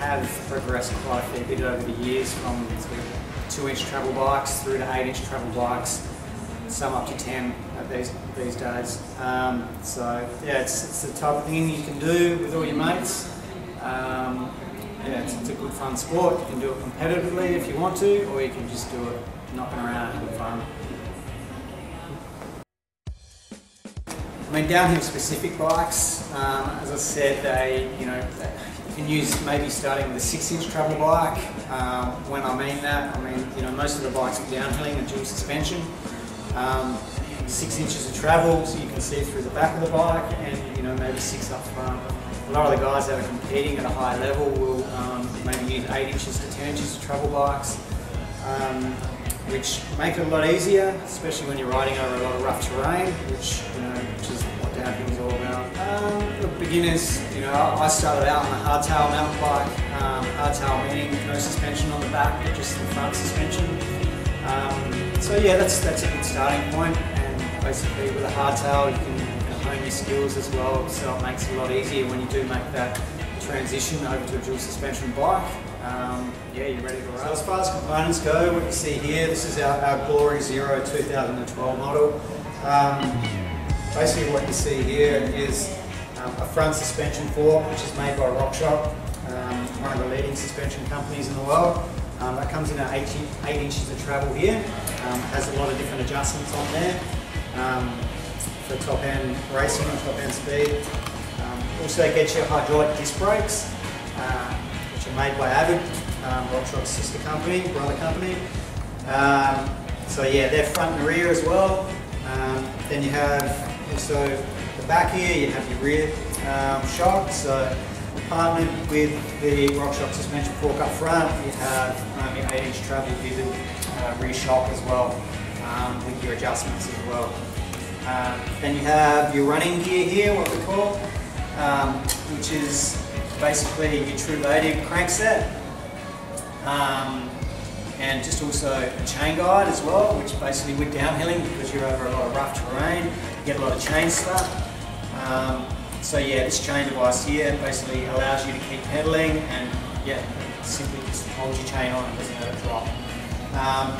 have progressed quite a fair bit over the years, from sort of 2-inch travel bikes through to 8-inch travel bikes, some up to 10 these days. So yeah, it's the type of thing you can do with all your mates. Yeah, it's a good fun sport. You can do it competitively if you want to, or you can just do it knocking around and having fun. I mean, downhill specific bikes, as I said, you can use maybe starting with a 6-inch travel bike. When I mean that, I mean, most of the bikes for downhilling are dual suspension. 6 inches of travel, so you can see through the back of the bike, and maybe 6 up front. A lot of the guys that are competing at a high level will maybe use 8 inches to 10 inches of travel bikes, which make it a lot easier, especially when you're riding over a lot of rough terrain, which is what downhill is all about. For beginners, I started out on a hardtail mountain bike. Hardtail meaning no suspension on the back, but just the front suspension. So yeah, that's a good starting point, and basically with a hardtail you can hone your skills as well, so it makes it a lot easier when you do make that transition over to a dual suspension bike. Yeah, you're ready to ride. So as far as components go, what you see here, this is our Glory Zero 2012 model. Basically what you see here is a front suspension fork, which is made by RockShox, one of the leading suspension companies in the world. That comes in at 8 inches of travel here. Has a lot of different adjustments on there for top end racing and top end speed. Also gets you hydraulic disc brakes, which are made by Avid, RockShox's sister company, brother company. So yeah, they're front and rear as well. Then you have also the back here, you have your rear shock. So partnered with the RockShox suspension fork up front, you have your 8-inch travel vivid rear shock as well, with your adjustments as well. Then you have your running gear here, what we call, which is basically your true native crankset, and just also a chain guide as well, which basically with downhilling, because you're over a lot of rough terrain, you get a lot of chain stuff. So yeah, this chain device here basically allows you to keep pedaling, and yeah, simply just holds your chain on and doesn't let it drop.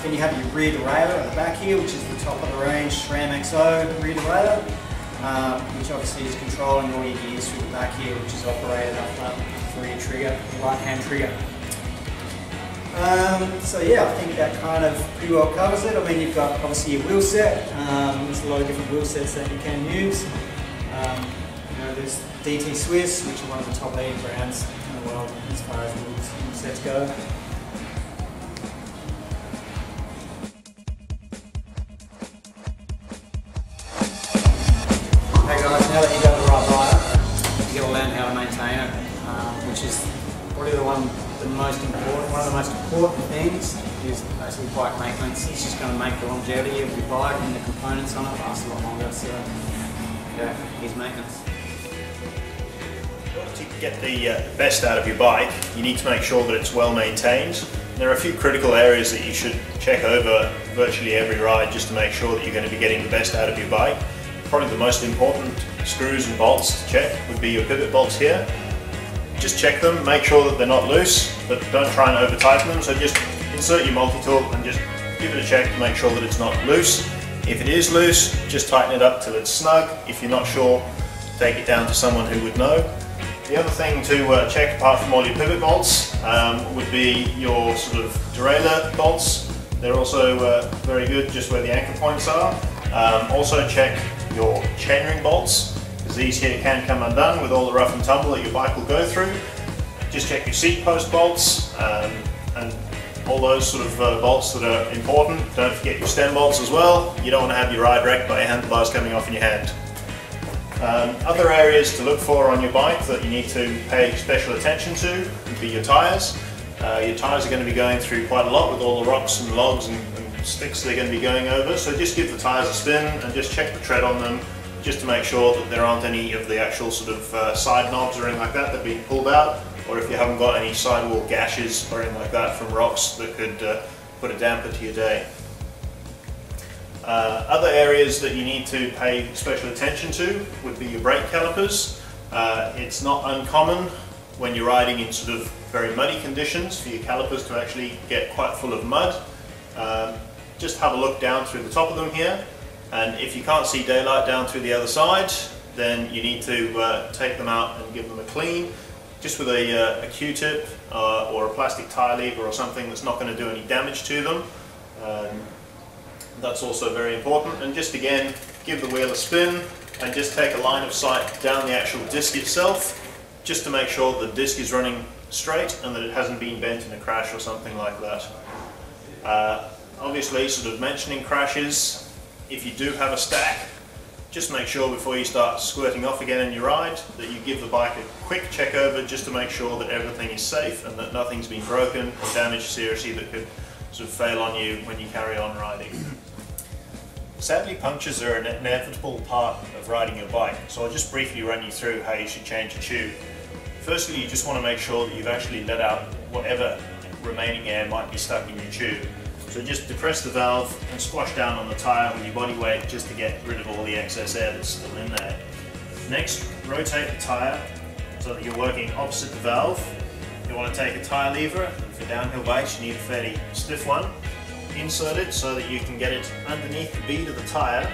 Then you have your rear derailleur at the back here, which is the top of the range SRAM XO rear derailleur, which obviously is controlling all your gears through the back here, which is operated up front through your trigger, right hand trigger. So yeah, I think that kind of pretty well covers it. I mean, you've got obviously your wheel set. There's a lot of different wheel sets that you can use. There's DT Swiss, which are one of the top 8 brands in the world as far as wheel sets go. Hey guys, now that you've got the right rider, you've got to learn how to maintain it, which is probably one of the most important things is basically bike maintenance. It's just going to make the longevity of your bike and the components on it last a lot longer. So yeah, here's maintenance. To get the best out of your bike, you need to make sure that it's well maintained. There are a few critical areas that you should check over virtually every ride just to make sure that you're going to be getting the best out of your bike. Probably the most important screws and bolts to check would be your pivot bolts here. Just check them, make sure that they're not loose, but don't try and over tighten them. So just insert your multi-tool and just give it a check to make sure that it's not loose. If it is loose, just tighten it up till it's snug. If you're not sure, take it down to someone who would know. The other thing to check, apart from all your pivot bolts, would be your sort of derailleur bolts. They're also very good just where the anchor points are. Also check your chainring bolts, because these here can come undone with all the rough and tumble that your bike will go through. Just check your seat post bolts and all those sort of bolts that are important. Don't forget your stem bolts as well. You don't want to have your ride wrecked by your handlebars coming off in your hand. Other areas to look for on your bike that you need to pay special attention to would be your tyres. Your tyres are going to be going through quite a lot with all the rocks and logs and sticks they're going to be going over, so just give the tyres a spin and just check the tread on them just to make sure that there aren't any of the actual sort of side knobs or anything like that that are being pulled out, or if you haven't got any sidewall gashes or anything like that from rocks that could put a damper to your day. Other areas that you need to pay special attention to would be your brake calipers. It's not uncommon when you're riding in sort of very muddy conditions for your calipers to actually get quite full of mud. Just have a look down through the top of them here, and if you can't see daylight down through the other side, then you need to take them out and give them a clean, just with a Q-tip or a plastic tyre lever or something that's not going to do any damage to them. That's also very important. And just again, give the wheel a spin and just take a line of sight down the actual disc itself, just to make sure the disc is running straight and that it hasn't been bent in a crash or something like that. Obviously, sort of mentioning crashes, if you do have a stack, just make sure before you start squirting off again in your ride that you give the bike a quick check over, just to make sure that everything is safe and that nothing's been broken or damaged seriously that could sort of fail on you when you carry on riding. Sadly, punctures are an inevitable part of riding your bike, so I'll just briefly run you through how you should change a tube. Firstly, you just want to make sure that you've actually let out whatever remaining air might be stuck in your tube. So just depress the valve and squash down on the tyre with your body weight just to get rid of all the excess air that's still in there. Next, rotate the tyre so that you're working opposite the valve. You want to take a tyre lever, and for downhill bikes you need a fairly stiff one. Insert it so that you can get it underneath the bead of the tyre.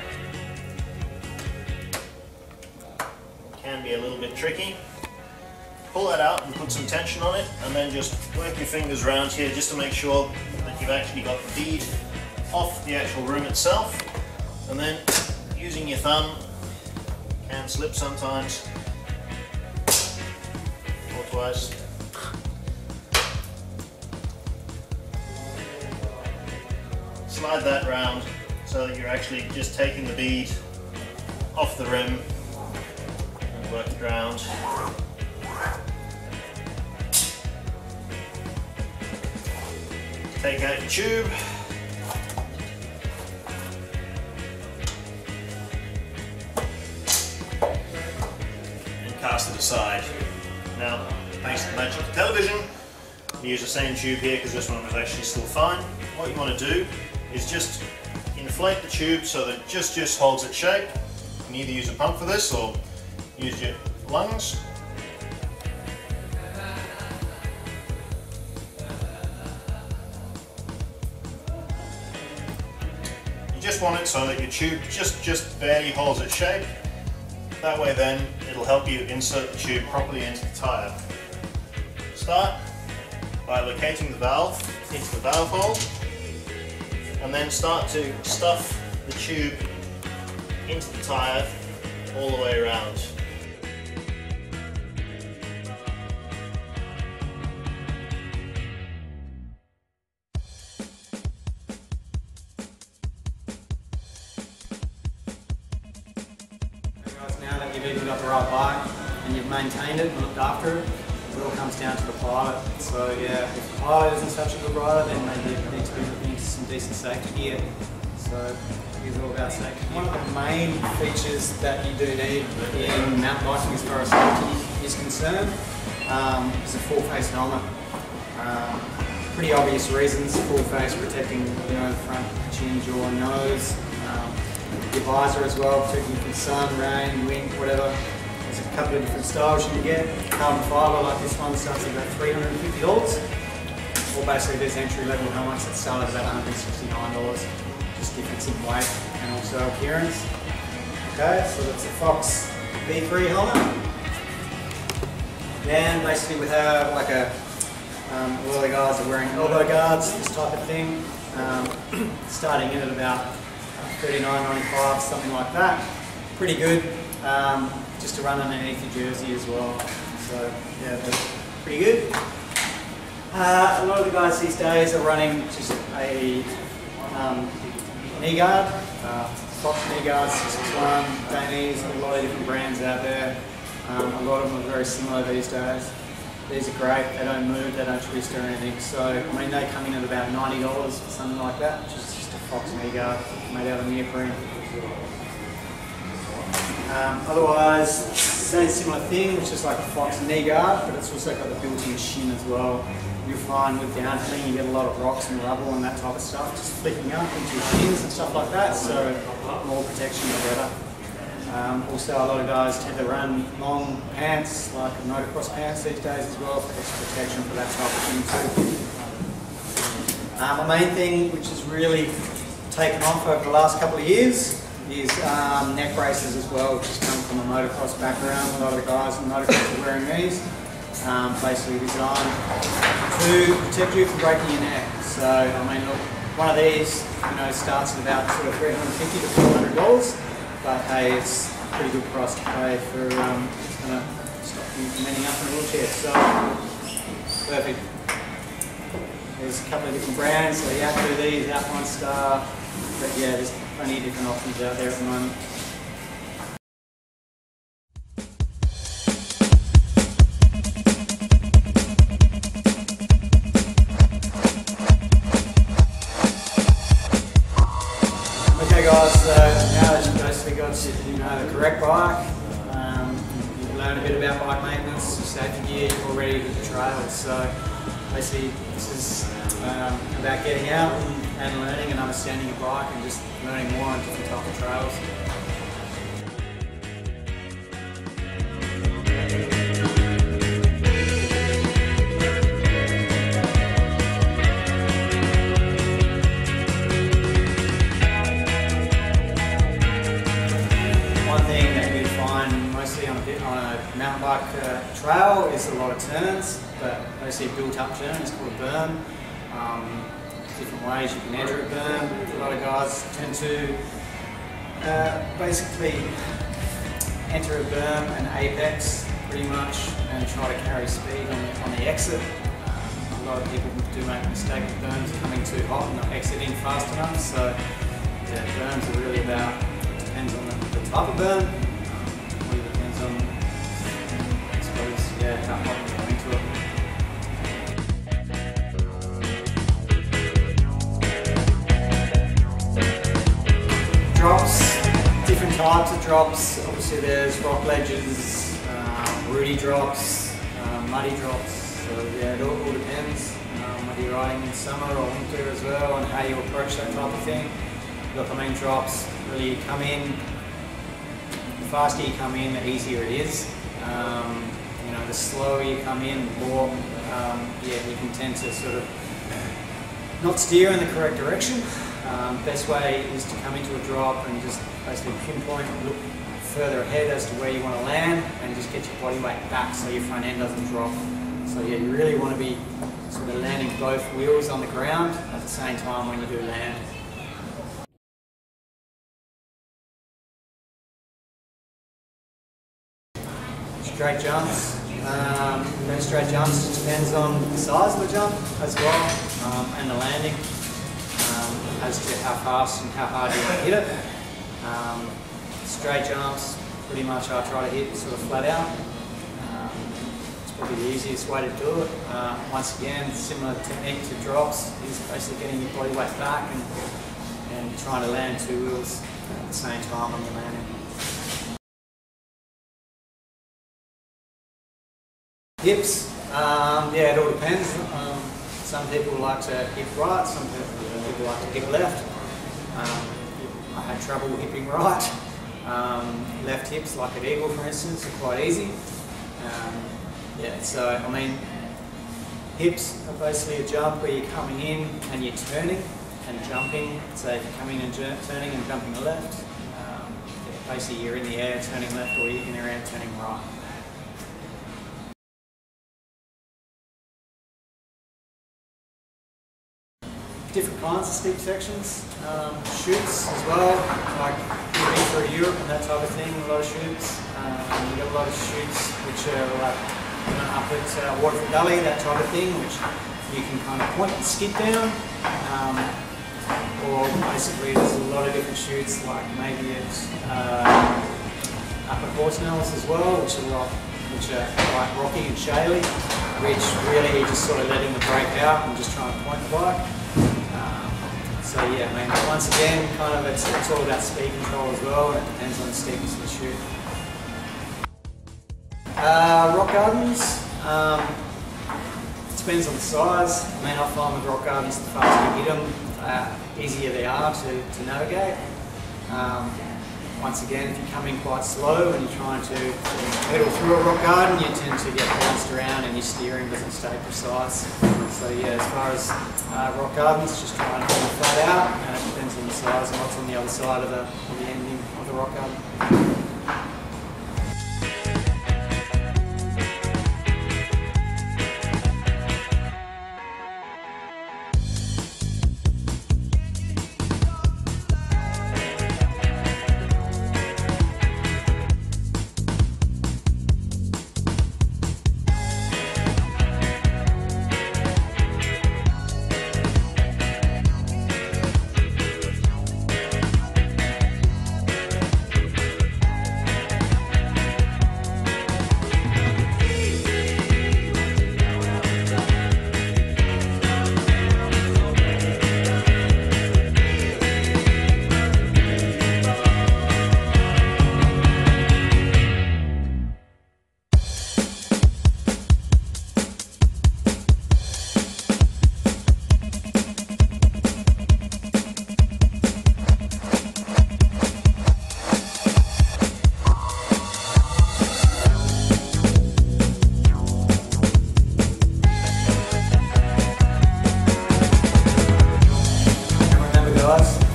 Can be a little bit tricky. Pull that out and put some tension on it, and then just work your fingers around here just to make sure that you've actually got the bead off the actual rim itself. And then using your thumb, can slip sometimes, or twice. Slide that round so that you're actually just taking the bead off the rim and work it round. Take out your tube, and cast it aside. Now, thanks to the magic of television, we use the same tube here because this one was actually still fine. What you want to do is just inflate the tube so that it just holds its shape. You can either use a pump for this or use your lungs. Just want it so that your tube just barely holds its shape. That way then it'll help you insert the tube properly into the tyre. Start by locating the valve into the valve hole, and then start to stuff the tube into the tyre all the way around. Now that you've even got the right bike and you've maintained it and looked after it, it all comes down to the pilot. So yeah, if the pilot isn't such a good rider, then maybe it needs to be looking into some decent safety gear. So it's all about safety. One of the main features that you do need in mountain biking as far as safety is concerned is a full face helmet. Pretty obvious reasons: full face protecting, the front, chin, jaw, nose. Your visor as well, protecting from sun, rain, wind, whatever. There's a couple of different styles you can get. Carbon fibre like this one starts at about $350. Or basically there's entry level helmets that start at about $169. Just difference in weight and also appearance. Okay, so that's a Fox V3 helmet. Then basically we have like a lot of the guys are wearing elbow guards, this type of thing. Starting in at about $39.95, something like that. Pretty good, just to run underneath your jersey as well. So yeah, that's pretty good. A lot of the guys these days are running just a knee guard, Fox knee guards, one, Danny's, a lot of different brands out there. A lot of them are very similar these days. These are great, they don't move, they don't twist or anything. So, I mean, they come in at about $90 or something like that, which is just a Fox knee guard made out of neoprene. Otherwise, same similar thing, which is like a Fox knee guard, but it's also got the built-in shin as well. You'll find with downhilling you get a lot of rocks and rubble and that type of stuff, just flicking up into your shins and stuff like that, so more protection the better. Also, a lot of guys tend to run long pants, like motocross pants these days as well, for extra protection for that type of thing too. The main thing which has really taken off over the last couple of years is neck braces as well, which has come from a motocross background. A lot of the guys in motocross are wearing these, basically designed to protect you from breaking your neck. So, I mean, look, one of these, starts at about sort of $350 to $400, but hey, it's a pretty good price to pay for it's going to stop you from ending up in a wheelchair. So, perfect. There's a couple of different brands, so Yates do these, Outline Star, but yeah, there's plenty of different options out there at the moment. Okay guys, so now that you've basically got the correct bike, you've learned a bit about bike maintenance, safety gear, you're all ready to hit the trails. So basically this is about getting out and learning and understanding your bike and just learning more on different types of trails. On a mountain bike trail is a lot of turns, but basically a built-up turn is called a berm. Different ways you can enter a berm. A lot of guys tend to basically enter a berm and apex pretty much and try to carry speed on the exit. A lot of people do make a mistake with berms coming too hot and not exiting fast enough. So yeah, berms are really about, it depends on the type of berm. Yeah, how hot you go into it. Drops, different types of drops. Obviously there's rock ledges, rooty drops, muddy drops. So yeah, it all depends whether you're riding in summer or winter as well and how you approach that type of thing. Look, I mean, drops, really you come in, the faster you come in, the easier it is. The slower you come in, the more you can tend to sort of not steer in the correct direction. Best way is to come into a drop and just basically pinpoint and look further ahead as to where you want to land and just get your body weight back so your front end doesn't drop. So yeah, you really want to be sort of landing both wheels on the ground at the same time when you do land. Straight jumps. Straight jumps depends on the size of the jump as well and the landing as to how fast and how hard you want to hit it. Straight jumps, pretty much I try to hit sort of flat out. It's probably the easiest way to do it. Once again, similar technique to drops is basically getting your body weight back and trying to land two wheels at the same time when you're landing. Hips, yeah, it all depends. Some people like to hip right, some people like to hip left. I had trouble hipping right. Left hips, like at Eagle for instance, are quite easy. Yeah, so I mean, hips are basically a jump where you're coming in and you're turning and jumping. So if you're coming and turning and jumping left, yeah, basically you're in the air turning left or you're in the air turning right. Different kinds of steep sections, chutes as well, like you've been through Europe and that type of thing, a lot of chutes. We've got a lot of chutes which are like up at Waterford Gully, that type of thing, which you can kind of point and skid down. Or basically there's a lot of different chutes, like maybe it's up at Horsenells as well, which are quite rocky and shaly, which really you're just sort of letting the brake out and just trying to point the bike. So yeah, I mean, once again, kind of it's all about speed control as well, and it depends on the steepness of the chute. Rock gardens, it depends on the size. I mean, I find with rock gardens, the faster you hit them, easier they are to navigate. once again, if you come in quite slow and you're trying to pedal through a rock garden, you tend to get bounced around and your steering doesn't stay precise. So yeah, as far as rock gardens, just try and hold it flat out, and it depends on the size and what's on the other side of the ending of the rock garden.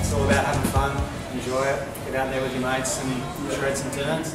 It's all about having fun, enjoy it, get out there with your mates and shred some turns.